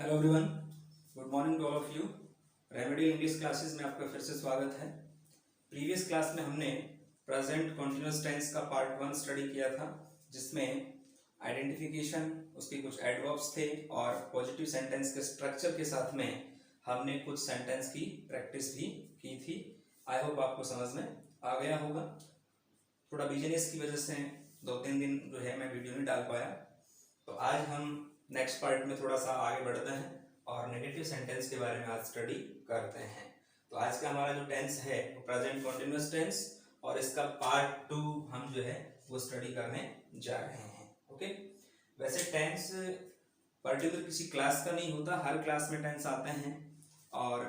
Hello everyone, good morning to all of you. Remedial English classes में आपका फिर से स्वागत है। प्रीवियस क्लास में हमने प्रेजेंट कॉन्टिन्यूअस टेंस का पार्ट 1 स्टडी किया था, जिसमें आइडेंटिफिकेशन, उसके कुछ एडवर्ब्स थे और पॉजिटिव सेंटेंस के स्ट्रक्चर के साथ में हमने कुछ सेंटेंस की प्रैक्टिस भी की थी। आई होप आपको समझ में आ गया होगा। थोड़ा बिजनेस की वजह से 2-3 दिन जो है मैं वीडियो नहीं डाल पाया, तो आज हम नेक्स्ट पार्ट में थोड़ा सा आगे बढ़ते हैं और नेगेटिव सेंटेंस के बारे में आज स्टडी करते हैं। तो आज का हमारा जो टेंस है वो प्रेजेंट कॉन्टिन्यूअस टेंस, और इसका पार्ट 2 हम जो है वो स्टडी करने जा रहे हैं। ओके, वैसे टेंस पर्टिकुलर किसी क्लास का नहीं होता, हर क्लास में टेंस आते हैं और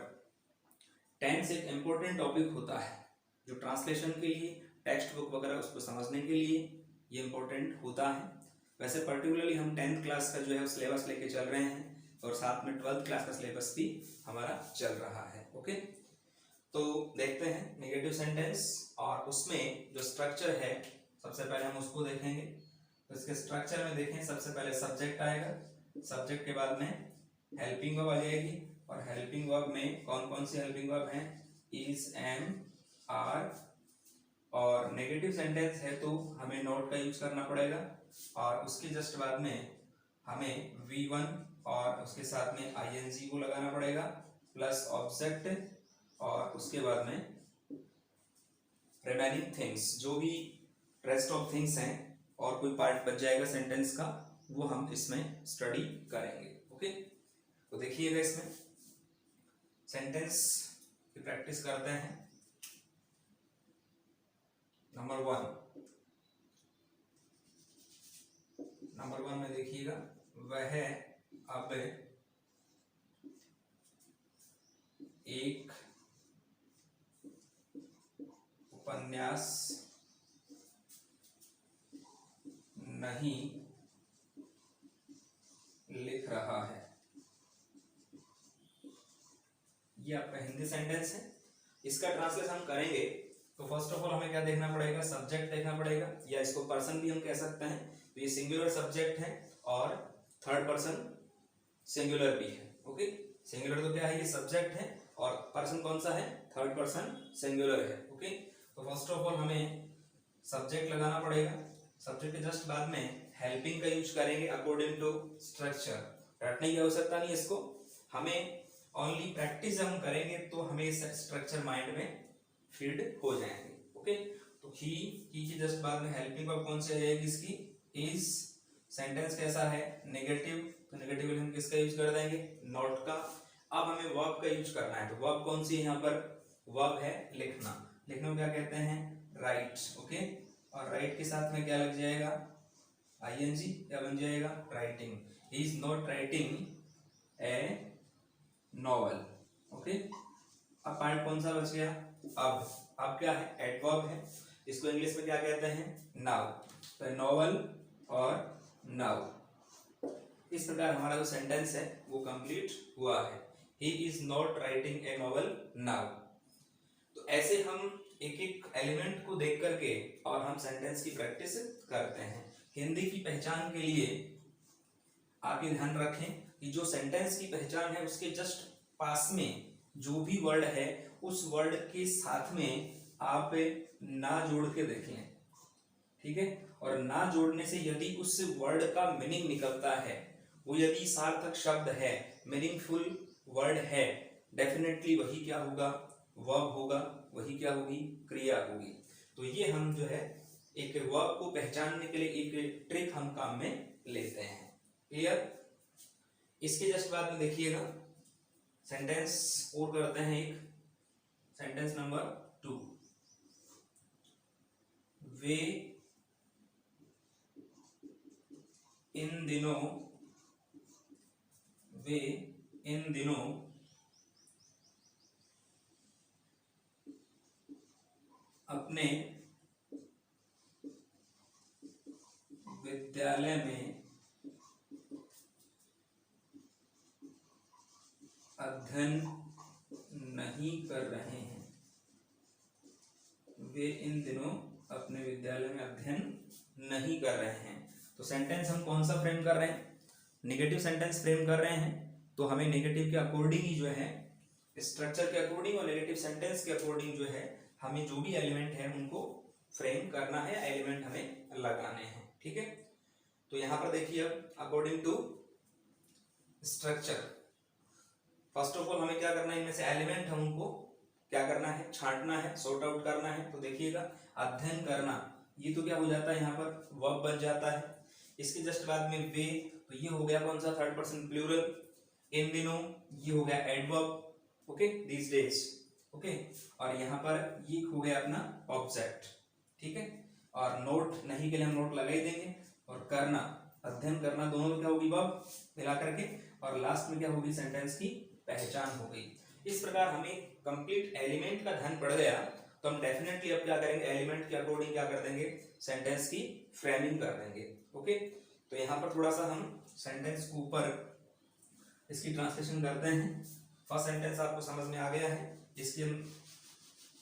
टेंस एक इम्पोर्टेंट टॉपिक होता है जो ट्रांसलेशन के लिए, टेक्स्ट बुक वगैरह उसको समझने के लिए ये इम्पोर्टेंट होता है। वैसे पर्टिकुलरली हम 10th क्लास का जो है सिलेबस लेके चल रहे हैं और साथ में 12th क्लास का सिलेबस भी हमारा चल रहा है। ओके, तो देखते हैं नेगेटिव सेंटेंस और उसमें जो स्ट्रक्चर है सबसे पहले हम उसको देखेंगे। तो इसके स्ट्रक्चर में देखें, सबसे पहले सब्जेक्ट आएगा, सब्जेक्ट के बाद में हेल्पिंग वर्ब आ जाएगी और हेल्पिंग वर्ब में कौन कौन सी हेल्पिंग वर्ब हैं, इज, एम, आर। और नेगेटिव सेंटेंस है तो हमें नॉट का यूज करना पड़ेगा और उसके जस्ट बाद में हमें V1 और उसके साथ में ING को लगाना पड़ेगा प्लस ऑब्जेक्ट, और उसके बाद में रिमेनिंग थिंग्स, जो भी रेस्ट ऑफ थिंग्स हैं और कोई पार्ट बच जाएगा सेंटेंस का, वो हम इसमें स्टडी करेंगे। ओके, तो देखिएगा इसमें सेंटेंस की प्रैक्टिस करते हैं। नंबर वन में देखिएगा, वह अब एक उपन्यास नहीं लिख रहा है। ये आपका हिंदी सेंटेंस है। इसका ट्रांसलेशन हम करेंगे तो फर्स्ट ऑफ ऑल हमें क्या देखना पड़ेगा, सब्जेक्ट देखना पड़ेगा, या इसको पर्सन भी हम कह सकते हैं। तो ये सिंगुलर सब्जेक्ट है और थर्ड पर्सन सिंगुलर भी है। ओके, सिंगुलर तो क्या है, ये सब्जेक्ट है और पर्सन कौन सा है, थर्ड पर्सन सिंगुलर है। ओके, तो फर्स्ट ऑफ ऑल हमें सब्जेक्ट लगाना पड़ेगा। सब्जेक्ट के जस्ट बाद में हेल्पिंग का यूज करेंगे अकॉर्डिंग टू स्ट्रक्चर। रटने की आवश्यकता नहीं इसको, हमें ओनली प्रैक्टिस जब हम करेंगे तो हमें स्ट्रक्चर माइंड में फीड हो जाएंगे। ओके, तो ही के जस्ट बाद में हेल्पिंग वर्ब कौन सी आ जाएगी, इसकी इज। सेंटेंस कैसा है, नेगेटिव, तो नेगेटिव हम किसका यूज कर देंगे, नॉट का। अब हमें वर्ब का यूज करना है, तो वर्ब कौन सी है यहाँ पर, वर्ब है लिखना। लिखने में क्या कहते हैं, राइट। ओके, और राइट के साथ में क्या लग जाएगा, ING, क्या बन जाएगा, writing. He is not writing a novel. Okay, अब पार्ट कौन सा बच गया, अब क्या है, एडवर्ब है। इसको इंग्लिश में क्या कहते हैं, नाउ। तो नॉवल और नाउ, इस प्रकार हमारा जो सेंटेंस है वो कंप्लीट हुआ है। He is not writing a novel now. तो ऐसे हम एक एक एलिमेंट को देख करके और हम सेंटेंस की प्रैक्टिस करते हैं। हिंदी की पहचान के लिए आप ये ध्यान रखें कि जो सेंटेंस की पहचान है उसके जस्ट पास में जो भी वर्ड है उस वर्ड के साथ में आप ना जोड़ के देख लें, ठीक है। और ना जोड़ने से यदि उस वर्ड का मीनिंग निकलता है, वो यदि सार्थक शब्द है, मीनिंगफुल वर्ड है, डेफिनेटली वही क्या होगा, वर्ब होगा, वही क्या होगी, क्रिया होगी। तो ये हम जो है एक वर्ब को पहचानने के लिए एक ट्रिक हम काम में लेते हैं। क्लियर। इसके जस्ट बाद में देखिएगा सेंटेंस और करते हैं, एक सेंटेंस नंबर 2। वे इन दिनों अपने विद्यालय में अध्ययन नहीं कर रहे हैं। वे इन दिनों अपने विद्यालय में अध्ययन नहीं कर रहे हैं। तो सेंटेंस हम कौन सा फ्रेम कर रहे हैं, निगेटिव सेंटेंस फ्रेम कर रहे हैं। तो हमें नेगेटिव के अकॉर्डिंग ही जो है, स्ट्रक्चर के अकॉर्डिंग और नेगेटिव सेंटेंस के अकॉर्डिंग जो है हमें जो भी एलिमेंट है उनको फ्रेम करना है, एलिमेंट हमें लगाने हैं। ठीक है, तो यहां पर देखिए अब according to structure, first of all हमें क्या करना है, इनमें से एलिमेंट हम उनको क्या करना है, छांटना है, सॉर्ट आउट करना है। तो देखिएगा अध्ययन करना, ये तो क्या हो जाता है यहाँ पर वर्ब बन जाता है। इसके जस्ट बाद में वे, तो ये हो गया कौन सा, थर्ड पर्सन प्लूरल। इन दिनों, ये हो गया adverb, okay, these days, okay. और यहाँ पर ये हो गया अपना ऑब्जेक्ट, ठीक है। और नोट नहीं के लिए हम नोट लगा ही देंगे। और करना, अध्ययन करना, दोनों में क्या होगी वर्ब मिला करके, और लास्ट में क्या होगी, सेंटेंस की पहचान हो गई। इस प्रकार हमें कंप्लीट एलिमेंट का ध्यान पड़ गया, तो हम डेफिनेटली अब क्या करेंगे, एलिमेंट के अकॉर्डिंग क्या कर देंगे, सेंटेंस की फ्रेमिंग कर देंगे। ओके, तो यहाँ पर थोड़ा सा हम सेंटेंस के ऊपर इसकी ट्रांसलेशन करते हैं। फर्स्ट सेंटेंस आपको समझ में आ गया है, इसकी हम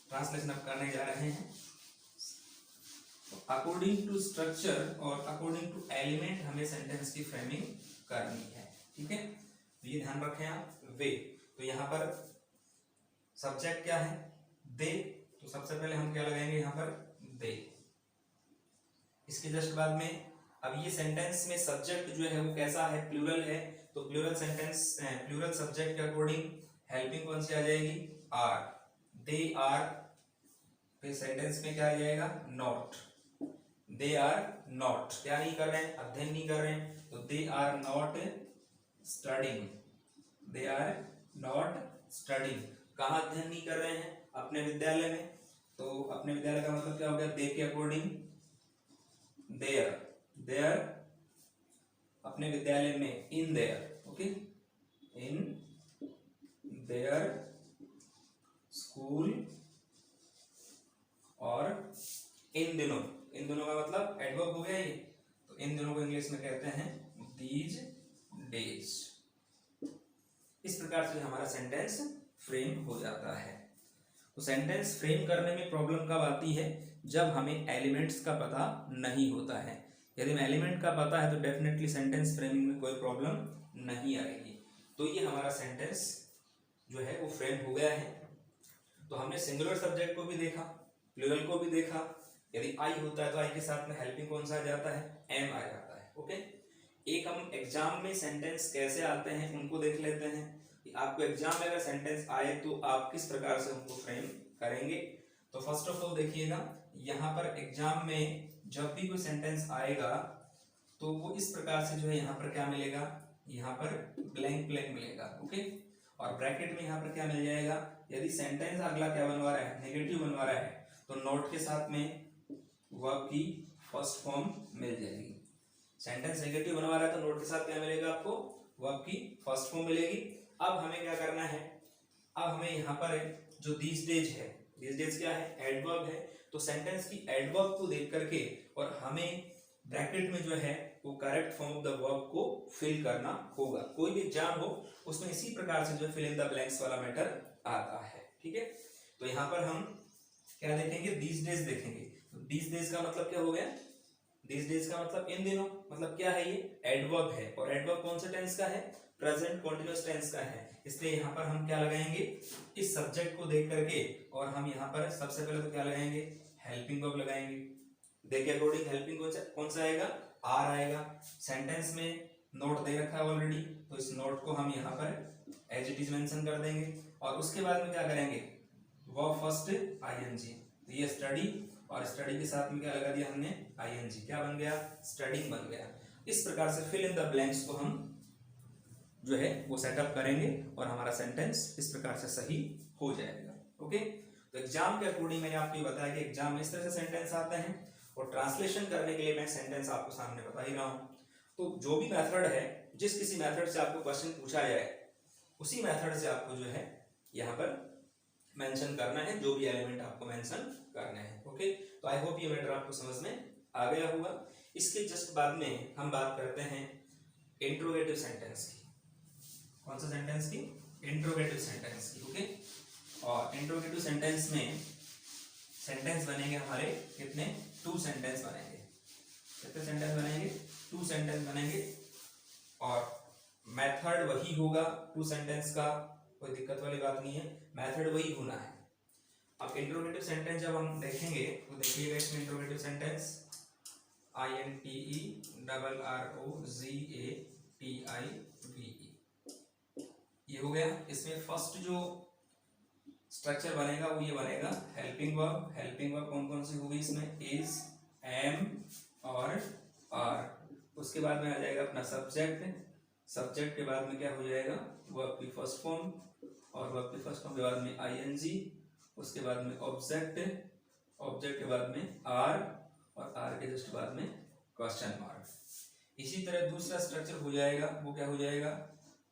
ट्रांसलेशन अब करने जा रहे हैं। अकॉर्डिंग टू स्ट्रक्चर और अकॉर्डिंग टू एलिमेंट हमें सेंटेंस की फ्रेमिंग करनी है, ठीक है। तो ये ध्यान रखें आप। वे, तो यहाँ पर सब्जेक्ट क्या है, दे, तो सबसे पहले हम क्या लगाएंगे यहाँ पर, दे। इसके जस्ट बाद में अब ये सेंटेंस में सब्जेक्ट जो है वो कैसा है, प्लूरल है, तो प्लूरल सेंटेंस, प्लूरल सब्जेक्ट के अकॉर्डिंग हेल्पिंग कौन सी आ जाएगी, आर। दे आर, फिर सेंटेंस में क्या आ जाएगा, नॉट। दे आर नॉट, क्या नहीं कर रहे हैं, अध्ययन नहीं कर रहे हैं, तो they are not studying. They are not studying, कहाँ अध्ययन नहीं कर रहे हैं, अपने विद्यालय में। तो अपने विद्यालय का मतलब क्या हो गया, दे के अकॉर्डिंग देयर। देयर अपने विद्यालय में, in their, okay, in their school. और इन दिनों, इन दिनों का मतलब एडवर्ब हो गया ये, तो इन दिनों को इंग्लिश में कहते हैं दीज डेज। इस प्रकार से हमारा सेंटेंस फ्रेम हो जाता है। तो सेंटेंस फ्रेम करने में प्रॉब्लम कब आती है, जब हमें एलिमेंट्स का पता नहीं होता है। यदि हमें एलिमेंट का पता है तो डेफिनेटली सेंटेंस फ्रेमिंग में कोई प्रॉब्लम नहीं आएगी। तो ये हमारा सेंटेंस जो है वो फ्रेम हो गया है। तो हमने सिंगुलर सब्जेक्ट को भी देखा, प्लूरल को भी देखा। यदि आई होता है तो आई के साथ में हेल्पिंग कौन सा आ जाता है, एम आ जाता है, ओके। एक हम एग्जाम में सेंटेंस कैसे आते हैं उनको देख लेते हैं कि आपको एग्जाम में अगर सेंटेंस आए तो आप किस प्रकार से उनको फ्रेम करेंगे। तो फर्स्ट ऑफ ऑल देखिएगा, यहाँ पर एग्जाम में जब भी कोई सेंटेंस आएगा तो वो इस प्रकार से जो है यहाँ पर क्या मिलेगा, यहाँ पर ब्लैंक ब्लैंक मिलेगा, ओके। और ब्रैकेट में यहाँ पर क्या मिल जाएगा, यदि सेंटेंस अगला क्या बनवा रहा है, नेगेटिव बनवा रहा है, तो नोट के साथ में वर्ब की फर्स्ट फॉर्म मिल जाएगी। सेंटेंस नेगेटिव बनवा रहा है तो नोट के साथ क्या मिलेगा आपको, वर्ब की फर्स्ट फॉर्म मिलेगी। अब हमें क्या करना है, अब हमें यहाँ पर जो दीज डेज है, दीज डेज क्या है, एडवर्ब है। तो सेंटेंस की एडवर्ब को देख करके और हमें ब्रैकेट में जो है वो correct form of the verb को फिल करना होगा। कोई भी एग्जाम हो उसमें इसी प्रकार से जो फिल इन द ब्लैंक्स वाला मैटर आता है, ठीक है। तो यहाँ पर हम क्या देखेंगे, दीज डेज देखेंगे। तो दीज डेज का मतलब क्या हो गया, दीज डेज का मतलब इन दिनों, मतलब क्या है, ये एडवर्ब है। और एडवर्ब कौन से टेंस का है, प्रेजेंट कॉन्टिन्यूअस टेंस का है। इसलिए यहाँ पर हम क्या लगाएंगे, इस सब्जेक्ट को देख करके और हम यहाँ पर सबसे पहले तो क्या लगाएंगे, हेल्पिंग वर्ब लगाएंगे। देखिए अकॉर्डिंग हेल्पिंग कौन सा आएगा, आर आएगा। सेंटेंस में नोट दे रखा है ऑलरेडी, तो इस नोट को हम यहाँ पर एज इट इज मेंशन कर देंगे। और उसके बाद में क्या करेंगे, वर्ब फर्स्ट आईएनजी। तो ये स्टडी, और स्टडी के साथ में क्या लगा दिया हमने, आईएनजी, क्या बन गया, स्टडिंग बन गया। इस प्रकार से फिल इन द ब्लैंक्स को हम जो है वो सेटअप करेंगे और हमारा सेंटेंस इस प्रकार से सही हो जाएगा, ओके। तो एग्जाम के अकॉर्डिंग मैंने आपको बताया कि एग्जाम में इस तरह से सेंटेंस आते हैं, और ट्रांसलेशन करने के लिए मैं सेंटेंस आपको सामने बता ही रहा हूँ। तो जो भी मेथड है, जिस किसी मेथड से आपको क्वेश्चन पूछा जाए उसी मेथड से आपको जो है यहाँ पर मेंशन करना है, जो भी एलिमेंट आपको मेंशन करने हैं, ओके। तो आई होप ये मैटर आपको समझ में आ गया होगा। इसके जस्ट बाद में हम बात करते हैं इंट्रोगेटिव सेंटेंस की। कौन सा सेंटेंस की, इंट्रोगेटिव सेंटेंस की, ओके। और इंट्रोगेटिव सेंटेंस में सेंटेंस बनेंगे हमारे कितने, 2 सेंटेंस बनेंगे। कितने सेंटेंस बनेंगे, 2 सेंटेंस बनेंगे। और मेथड वही होगा टू सेंटेंस का, कोई दिक्कत वाली बात नहीं है, मेथड वही होना है। अब इंट्रोगेटिव सेंटेंस जब हम देखेंगे तो देखिएगा इसमें इंट्रोगेटिव सेंटेंस INTERROGATIVE ये हो गया। इसमें फर्स्ट जो स्ट्रक्चर बनेगा वो ये बनेगा हेल्पिंग वर्ब। हेल्पिंग वर्ब कौन कौन सी होगी इसमें, इज, एम और आर। उसके बाद में आ जाएगा अपना सब्जेक्ट। सब्जेक्ट के बाद में क्या हो जाएगा, वर्ब की फर्स्ट फॉर्म, और वर्ब की फर्स्ट फॉर्म के बाद में आईएनजी, उसके बाद में ऑब्जेक्ट, ऑब्जेक्ट के बाद में आर, और आर के जस्ट बाद में क्वेश्चन मार्क। इसी तरह दूसरा स्ट्रक्चर हो जाएगा, वो क्या हो जाएगा,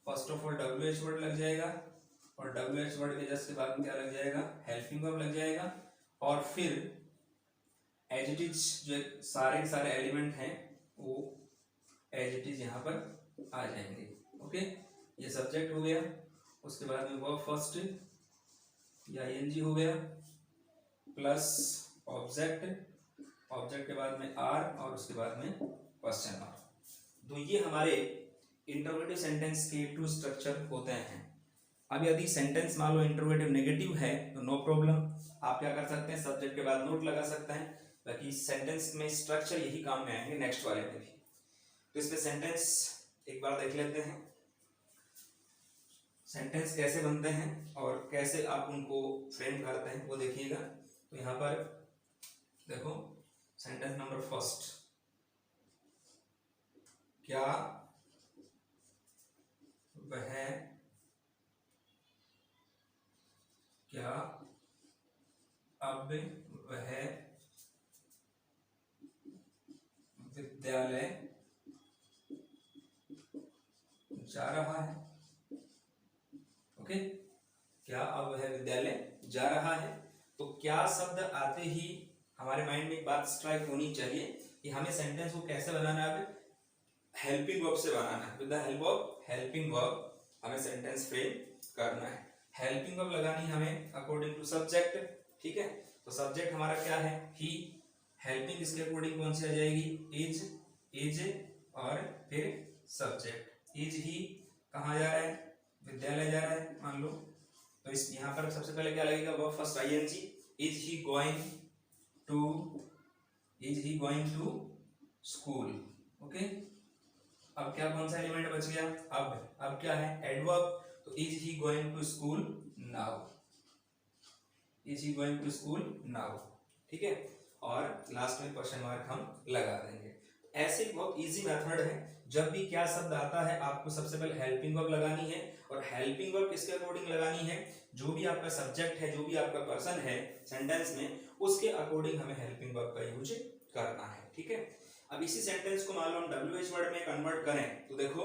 first of all WH word लग जाएगा, और WH वर्ड के जस्ट के बाद में क्या लग जाएगा, हेल्पिंग वर्ब लग जाएगा, और फिर एज इट इज जो सारे सारे एलिमेंट हैं वो एज इट इज यहाँ पर आ जाएंगे। ओके, ये सब्जेक्ट हो गया। उसके बाद में वर्ब फर्स्ट या ING हो गया, प्लस ऑब्जेक्ट, ऑब्जेक्ट के बाद में आर, और उसके बाद में क्वेश्चन मार्क। तो ये हमारे इंट्रोगेटिव सेंटेंस के 2 स्ट्रक्चर होते हैं। अब यदि सेंटेंस मान लो इंट्रोगेटिव नेगेटिव है तो नो प्रॉब्लम, आप क्या कर सकते हैं, सब्जेक्ट के बाद नोट लगा सकते हैं, बाकी सेंटेंस में स्ट्रक्चर यही काम में आएंगे नेक्स्ट वाले में भी। तो इसमें सेंटेंस एक बार देख लेते हैं, सेंटेंस कैसे बनते हैं और कैसे आप उनको फ्रेम करते हैं वो देखिएगा। तो यहाँ पर देखो सेंटेंस नंबर फर्स्ट, क्या वह, क्या अब वह विद्यालय जा रहा है। ओके, क्या अब वह विद्यालय जा रहा है। तो क्या शब्द आते ही हमारे माइंड में एक बात स्ट्राइक होनी चाहिए कि हमें सेंटेंस को कैसे बनाना है, हेल्पिंग वर्ब से बनाना है। With the help of helping verb हमें सेंटेंस फ्रेम करना है। हेल्पिंग वर्ब लगानी हमें अकॉर्डिंग टू सब्जेक्ट, ठीक है। तो सब्जेक्ट हमारा क्या है, ही। हेल्पिंग इसके अकॉर्डिंग कौन सी आ जाएगी, इज, इज, और फिर सब्जेक्ट। इज ही कहाँ जा रहा है, विद्यालय जा रहा है मान लो, तो इस यहाँ पर सबसे पहले क्या लगेगा, verb first ING, is he going to, is he going to school. Okay, अब क्या कौन सा एलिमेंट बच गया, अब क्या है, एडवर्ब। तो is he going to school now, is he going to school now, ठीक है। और लास्ट में क्वेश्चन मार्क हम लगा देंगे। ऐसे बहुत इजी मेथड है, जब भी क्या शब्द आता है आपको सबसे पहले हेल्पिंग वर्ब लगानी है, और हेल्पिंग वर्ब किसके अकॉर्डिंग लगानी है, जो भी आपका सब्जेक्ट है, जो भी आपका पर्सन है सेंटेंस में, उसके अकॉर्डिंग हमें हेल्पिंग वर्ब का यूज करना है, ठीक है। अब इसी सेंटेंस को मान लो हम WH वर्ड में कन्वर्ट करें तो देखो,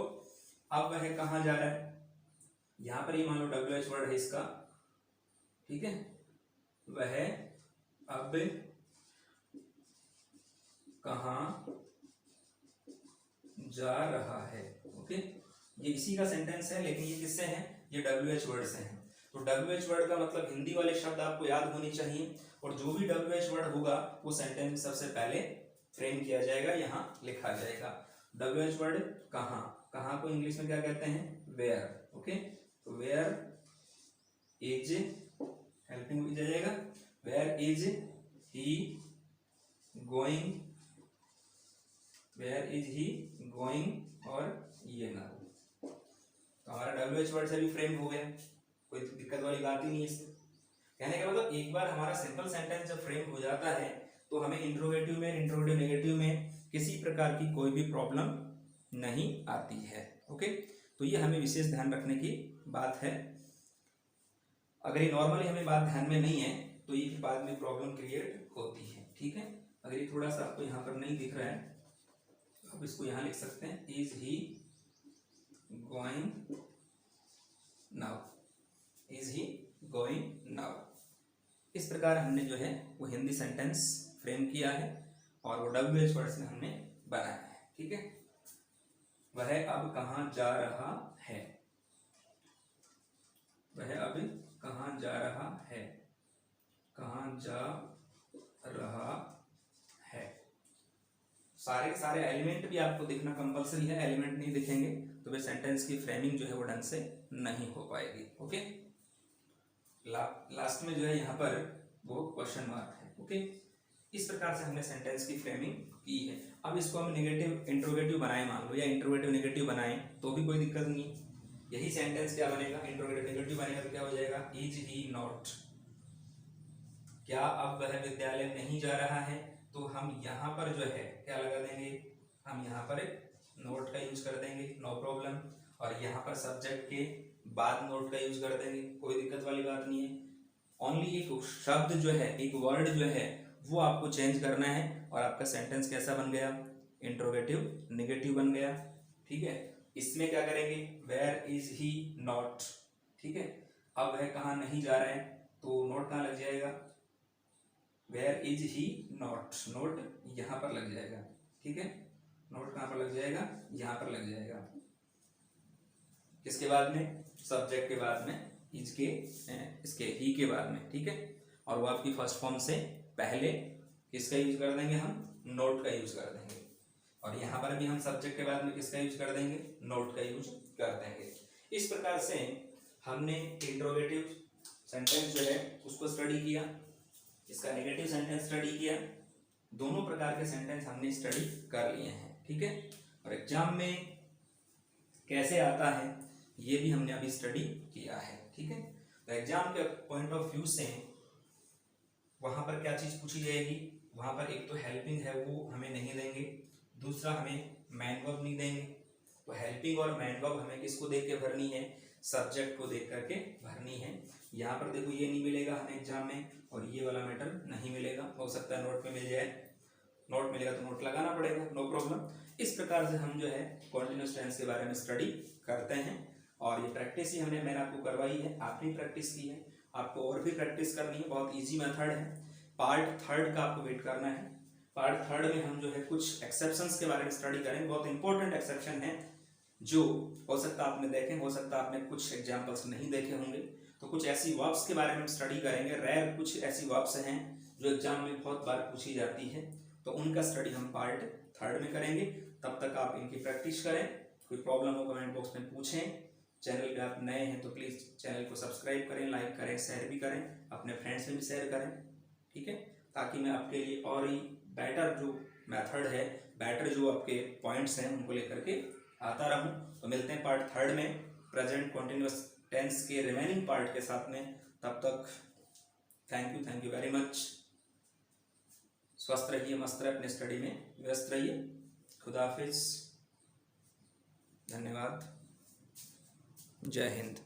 अब वह कहाँ जा रहा है, यहां पर ये मान लो WH वर्ड है इसका, ठीक है। वह अब कहाँ जा रहा है। ओके, ये इसी का सेंटेंस है, लेकिन ये किससे है, ये WH वर्ड से है। तो WH वर्ड का मतलब हिंदी वाले शब्द आपको याद होने चाहिए, और जो भी WH वर्ड होगा वो सेंटेंस में सबसे पहले फ्रेम किया जाएगा, यहाँ लिखा जाएगा। WH वर्ड कहाँ, कहाँ को इंग्लिश में क्या कहते हैं, वेयर। ओके, तो वेयर इज, हेल्पिंग इज आ जाएगा, where is he going, where is he going, और ये ना, तो हमारा WH वर्ड से भी फ्रेम हो गया, कोई दिक्कत वाली बात ही नहीं है इसमें। कहने का मतलब एक बार हमारा सिंपल सेंटेंस जब फ्रेम हो जाता है तो हमें इंट्रोगेटिव में, इंट्रोगेटिव नेगेटिव में किसी प्रकार की कोई भी प्रॉब्लम नहीं आती है। ओके, तो ये हमें विशेष ध्यान रखने की बात है। अगर ये नॉर्मली हमें बात ध्यान में नहीं है तो ये बाद में प्रॉब्लम क्रिएट होती है, ठीक है। अगर ये थोड़ा सा आपको यहाँ पर नहीं दिख रहा है तो आप इसको यहाँ लिख सकते हैं, is he going now, is he going now. इस प्रकार हमने जो है वो हिंदी सेंटेंस फ्रेम किया है, और वो WH वर्ड्स में हमने बनाया है, ठीक है। वह अब कहाँ जा रहा है, वह अब कहाँ जा रहा है, कहाँ जा रहा है। सारे के सारे एलिमेंट भी आपको दिखना कंपलसरी है, एलिमेंट नहीं दिखेंगे तो फिर सेंटेंस की फ्रेमिंग जो है वो ढंग से नहीं हो पाएगी। ओके, लास्ट में जो है यहाँ पर वो क्वेश्चन मार्क है। ओके, इस प्रकार से हमने सेंटेंस की फ्रेमिंग की है। अब इसको हम नेगेटिव इंट्रोगेटिव बनाए मान लो, या इंट्रोगेटिव नेगेटिव बनाएं तो भी कोई दिक्कत नहीं। यही सेंटेंस क्या बनेगा, इंट्रोगेटिव नेगेटिव बनेगा तो क्या हो जाएगा, इज ही नॉट, क्या अब वह विद्यालय नहीं जा रहा है। तो हम यहाँ पर जो है क्या लगा देंगे, हम यहाँ पर एक नोट का यूज कर देंगे, नो प्रॉब्लम। और यहाँ पर सब्जेक्ट के बाद नोट का यूज कर देंगे, कोई दिक्कत वाली बात नहीं है। ओनली एक शब्द जो है, एक वर्ड जो है वो आपको चेंज करना है और आपका सेंटेंस कैसा बन गया, इंट्रोगेटिव नेगेटिव बन गया। ठीक है, इसमें क्या करेंगे, वेयर इज ही नॉट। ठीक है, अब वह कहाँ नहीं जा रहे हैं तो नोट कहाँ लग जाएगा, where is he not, note यहाँ पर लग जाएगा। ठीक है, नोट कहाँ पर लग जाएगा, यहाँ पर लग जाएगा। किसके बाद में, सब्जेक्ट के बाद में, इज के इसके ही के बाद में। ठीक है, और वो आपकी फर्स्ट फॉर्म से पहले किसका यूज कर देंगे, हम नोट का यूज कर देंगे। और यहाँ पर भी हम सब्जेक्ट के बाद में किसका यूज कर देंगे, नोट का यूज कर देंगे। इस प्रकार से हमने इंट्रोगेटिव सेंटेंस जो है उसको स्टडी किया, इसका नेगेटिव सेंटेंस स्टडी किया, दोनों प्रकार के सेंटेंस हमने स्टडी कर लिए हैं। ठीक है, और एग्जाम में कैसे आता है ये भी हमने अभी स्टडी किया है। ठीक है, तो एग्जाम के पॉइंट ऑफ व्यू से वहां पर क्या चीज पूछी जाएगी, वहां पर एक तो हेल्पिंग है वो हमें नहीं देंगे, दूसरा हमें मैन वर्ब नहीं देंगे। तो हेल्पिंग और मैन वर्ब हमें किसको देख के भरनी है, सब्जेक्ट को देख करके भरनी है। यहाँ पर देखो ये नहीं मिलेगा हमें एग्जाम में, और ये वाला मैटर नहीं मिलेगा, हो सकता है नोट में मिल जाए, नोट मिलेगा तो नोट लगाना पड़ेगा, नो प्रॉब्लम। इस प्रकार से हम जो है कॉन्टिन्यूअस टेंस के बारे में स्टडी करते हैं। और ये प्रैक्टिस ही मैंने आपको करवाई है, आपने प्रैक्टिस की है, आपको और भी प्रैक्टिस करनी है। बहुत इजी मेथड है। पार्ट थर्ड का आपको वेट करना है। पार्ट थर्ड में हम जो है कुछ एक्सेप्शंस के बारे में स्टडी करेंगे, बहुत इंपॉर्टेंट एक्सेप्शन है जो हो सकता है आपने देखे, हो सकता है आपने कुछ एग्जाम्पल्स नहीं देखे होंगे। तो कुछ ऐसी वर्ब्स के बारे में स्टडी करेंगे, रेयर कुछ ऐसी वर्ब्स हैं जो एग्जाम में बहुत बार पूछी जाती है, तो उनका स्टडी हम पार्ट थर्ड में करेंगे। तब तक आप इनकी प्रैक्टिस करें, कोई प्रॉब्लम हो कमेंट बॉक्स में पूछें। चैनल पे आप नए हैं तो प्लीज़ चैनल को सब्सक्राइब करें, लाइक करें, शेयर भी करें, अपने फ्रेंड्स में भी शेयर करें। ठीक है, ताकि मैं आपके लिए और ही बेटर जो मेथड है, बेटर जो आपके पॉइंट्स हैं उनको लेकर के आता रहूं। तो मिलते हैं पार्ट थर्ड में प्रेजेंट कॉन्टिन्यूअस टेंस के रिमेनिंग पार्ट के साथ में। तब तक थैंक यू वेरी मच। स्वस्थ रहिए, मस्त रहिए, अपने स्टडी में व्यस्त रहिए। खुदा हाफिज, धन्यवाद, जय हिंद।